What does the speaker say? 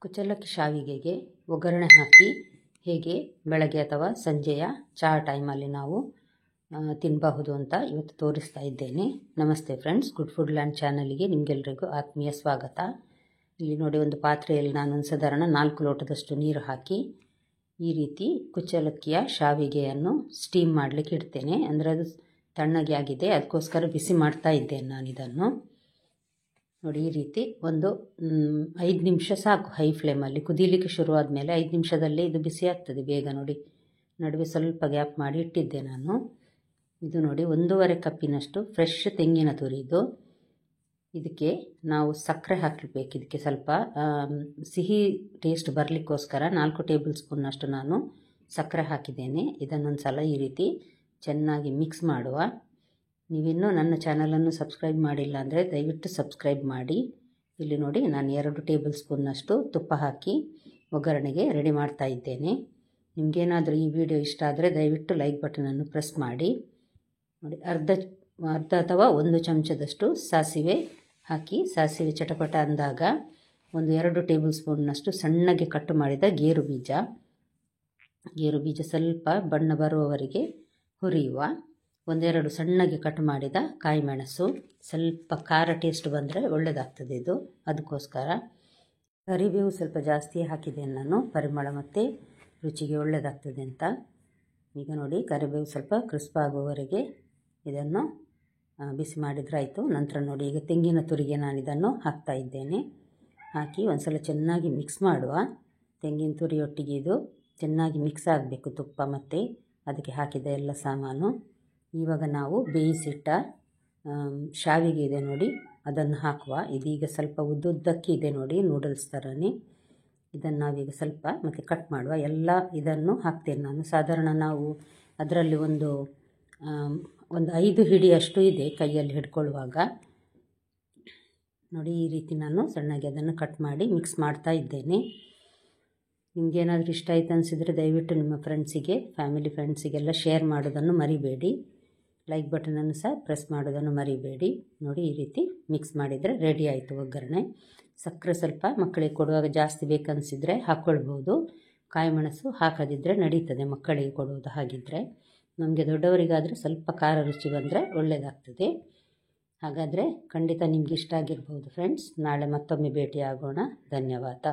ಕುಚ್ಚಲಕ್ಕಿ ಶಾವಿಗೆಗೆ ಒಗ್ಗರಣೆ ಹಾಕಿ ಹೇಗೆ ಬೆಳಗ್ಗೆ ಅಥವಾ ಸಂಜೆಯ ಚಹಾ ಟೈಮಲ್ಲಿ ನಾವು ತಿನ್ನಬಹುದು ಅಂತ ಇವತ್ತು ತೋರಿಸ್ತಾ ಇದ್ದೇನೆ. ನಮಸ್ತೆ ಫ್ರೆಂಡ್ಸ್, ಗುಡ್ ಫುಡ್ ಲ್ಯಾಂಡ್ ಚಾನಲ್ಗೆ ನಿಮಗೆಲ್ಲರಿಗೂ ಆತ್ಮೀಯ ಸ್ವಾಗತ. ಇಲ್ಲಿ ನೋಡಿ, ಒಂದು ಪಾತ್ರೆಯಲ್ಲಿ ನಾನು ಸಾಧಾರಣ 4 ಲೋಟದಷ್ಟು ನೀರು ಹಾಕಿ ಈ ರೀತಿ ಕುಚ್ಚಲಕ್ಕಿಯ ಶಾವಿಗೆಯನ್ನು ಸ್ಟೀಮ್ ಮಾಡಲಿಕ್ಕೆ ಇಡ್ತೇನೆ. ಅಂದರೆ ಅದು ತಣ್ಣಗೆ ಆಗಿದೆ, ಅದಕ್ಕೋಸ್ಕರ ಬಿಸಿ ಮಾಡ್ತಾ ಇದ್ದೇನೆ ನಾನು ಇದನ್ನು. ನೋಡಿ, ಈ ರೀತಿ ಒಂದು 5 ನಿಮಿಷ ಸಾಕು. ಹೈ ಫ್ಲೇಮಲ್ಲಿ ಕುದೀಲಿಕ್ಕೆ ಶುರುವಾದ ಮೇಲೆ 5 ನಿಮಿಷದಲ್ಲೇ ಇದು ಬಿಸಿ ಆಗ್ತದೆ ಬೇಗ. ನೋಡಿ, ನಡುವೆ ಸ್ವಲ್ಪ ಗ್ಯಾಪ್ ಮಾಡಿ ಇಟ್ಟಿದ್ದೆ ನಾನು. ಇದು ನೋಡಿ, 1.5 ಕಪ್ಪಿನಷ್ಟು ಫ್ರೆಶ್ ತೆಂಗಿನ ತುರಿ. ಇದಕ್ಕೆ ನಾವು ಸಕ್ಕರೆ ಹಾಕಬೇಕು. ಇದಕ್ಕೆ ಸ್ವಲ್ಪ ಸಿಹಿ ಟೇಸ್ಟ್ ಬರಲಿಕ್ಕೋಸ್ಕರ 4 ಟೇಬಲ್ ಸ್ಪೂನ್ನಷ್ಟು ನಾನು ಸಕ್ಕರೆ ಹಾಕಿದ್ದೇನೆ. ಇದನ್ನೊಂದು ಸಲ ಈ ರೀತಿ ಚೆನ್ನಾಗಿ ಮಿಕ್ಸ್ ಮಾಡುವ. ನೀವಿನ್ನೂ ನನ್ನ ಚಾನಲನ್ನು ಸಬ್ಸ್ಕ್ರೈಬ್ ಮಾಡಿಲ್ಲ ಅಂದರೆ ದಯವಿಟ್ಟು ಸಬ್ಸ್ಕ್ರೈಬ್ ಮಾಡಿ. ಇಲ್ಲಿ ನೋಡಿ, ನಾನು 2 ಟೇಬಲ್ ಸ್ಪೂನ್ನಷ್ಟು ತುಪ್ಪ ಹಾಕಿ ಒಗ್ಗರಣೆಗೆ ರೆಡಿ ಮಾಡ್ತಾ ಇದ್ದೇನೆ. ನಿಮಗೇನಾದರೂ ಈ ವಿಡಿಯೋ ಇಷ್ಟ ಆದರೆ ದಯವಿಟ್ಟು ಲೈಕ್ ಬಟನನ್ನು ಪ್ರೆಸ್ ಮಾಡಿ. ನೋಡಿ, ಅರ್ಧ ಅಥವಾ 1 ಚಮಚದಷ್ಟು ಸಾಸಿವೆ ಹಾಕಿ, ಸಾಸಿವೆ ಚಟಪಟ ಅಂದಾಗ 2 ಟೇಬಲ್ ಸ್ಪೂನ್ನಷ್ಟು ಸಣ್ಣಗೆ ಕಟ್ ಮಾಡಿದ ಗೇರು ಬೀಜ ಸ್ವಲ್ಪ ಬಣ್ಣ ಬರುವವರೆಗೆ ಹುರಿಯುವ. 1-2 ಸಣ್ಣಗೆ ಕಟ್ ಮಾಡಿದ ಕಾಯಿ ಮೆಣಸು. ಸ್ವಲ್ಪ ಖಾರ ಟೇಸ್ಟ್ ಬಂದರೆ ಒಳ್ಳೆಯದಾಗ್ತದೆ ಇದು, ಅದಕ್ಕೋಸ್ಕರ. ಕರಿಬೇವು ಸ್ವಲ್ಪ ಜಾಸ್ತಿ ಹಾಕಿದ್ದೇನೆ ನಾನು, ಪರಿಮಳ ಮತ್ತು ರುಚಿಗೆ ಒಳ್ಳೆಯದಾಗ್ತದೆ ಅಂತ. ಈಗ ನೋಡಿ, ಕರಿಬೇವು ಸ್ವಲ್ಪ ಕ್ರಿಸ್ಪ್ ಆಗುವವರೆಗೆ ಇದನ್ನು ಬಿಸಿ ಮಾಡಿದರೆ ಆಯಿತು. ನಂತರ ನೋಡಿ, ಈಗ ತೆಂಗಿನ ತುರಿಗೆ ನಾನು ಇದನ್ನು ಹಾಕ್ತಾ ಇದ್ದೇನೆ. ಹಾಕಿ ಒಂದು ಸಲ ಚೆನ್ನಾಗಿ ಮಿಕ್ಸ್ ಮಾಡುವ. ತೆಂಗಿನ ತುರಿಯೊಟ್ಟಿಗೆ ಇದು ಚೆನ್ನಾಗಿ ಮಿಕ್ಸ್ ಆಗಬೇಕು, ತುಪ್ಪ ಮತ್ತು ಅದಕ್ಕೆ ಹಾಕಿದ ಎಲ್ಲ ಸಾಮಾನು. ಇವಾಗ ನಾವು ಬೇಯಿಸಿಟ್ಟ ಶಾವಿಗೆ ಇದೆ ನೋಡಿ, ಅದನ್ನು ಹಾಕುವ. ಇದೀಗ ಸ್ವಲ್ಪ ಉದ್ದುದ್ದಕ್ಕೆ ಇದೆ ನೋಡಿ, ನೂಡಲ್ಸ್ ಥರನೇ. ಇದನ್ನು ನಾವೀಗ ಸ್ವಲ್ಪ ಮತ್ತು ಕಟ್ ಮಾಡುವ. ಎಲ್ಲ ಇದನ್ನು ಹಾಕ್ತೇನೆ ನಾನು. ಸಾಧಾರಣ ನಾವು ಅದರಲ್ಲಿ ಒಂದು 5 ಹಿಡಿಯಷ್ಟು ಇದೆ ಕೈಯಲ್ಲಿ ಹಿಡ್ಕೊಳ್ಳುವಾಗ. ನೋಡಿ, ಈ ರೀತಿ ನಾನು ಸಣ್ಣಗೆ ಅದನ್ನು ಕಟ್ ಮಾಡಿ ಮಿಕ್ಸ್ ಮಾಡ್ತಾ ಇದ್ದೇನೆ. ನಿಮಗೇನಾದರೂ ಇಷ್ಟ ಆಯ್ತು ಅನಿಸಿದರೆ ದಯವಿಟ್ಟು ನಿಮ್ಮ ಫ್ರೆಂಡ್ಸಿಗೆ, ಫ್ಯಾಮಿಲಿ ಫ್ರೆಂಡ್ಸಿಗೆಲ್ಲ ಶೇರ್ ಮಾಡೋದನ್ನು ಮರಿಬೇಡಿ. ಲೈಕ್ ಬಟನನ್ನು ಸಹ ಪ್ರೆಸ್ ಮಾಡೋದನ್ನು ಮರಿಬೇಡಿ. ನೋಡಿ, ಈ ರೀತಿ ಮಿಕ್ಸ್ ಮಾಡಿದರೆ ರೆಡಿ ಆಯಿತು ಒಗ್ಗರಣೆ. ಸಕ್ಕರೆ ಸ್ವಲ್ಪ ಮಕ್ಕಳಿಗೆ ಕೊಡುವಾಗ ಜಾಸ್ತಿ ಬೇಕನ್ನಿಸಿದರೆ ಹಾಕ್ಕೊಳ್ಬೋದು. ಕಾಯಿ ಮೆಣಸು ಹಾಕದಿದ್ದರೆ ನಡೀತದೆ ಮಕ್ಕಳಿಗೆ ಕೊಡುವುದು. ಹಾಗಿದ್ದರೆ ನಮಗೆ ದೊಡ್ಡವರಿಗಾದರೆ ಸ್ವಲ್ಪ ಖಾರ ರುಚಿ ಬಂದರೆ ಒಳ್ಳೆಯದಾಗ್ತದೆ. ಹಾಗಾದರೆ ಖಂಡಿತ ನಿಮ್ಗೆ ಇಷ್ಟ ಆಗಿರ್ಬೋದು ಫ್ರೆಂಡ್ಸ್. ನಾಳೆ ಮತ್ತೊಮ್ಮೆ ಭೇಟಿಯಾಗೋಣ. ಧನ್ಯವಾದ.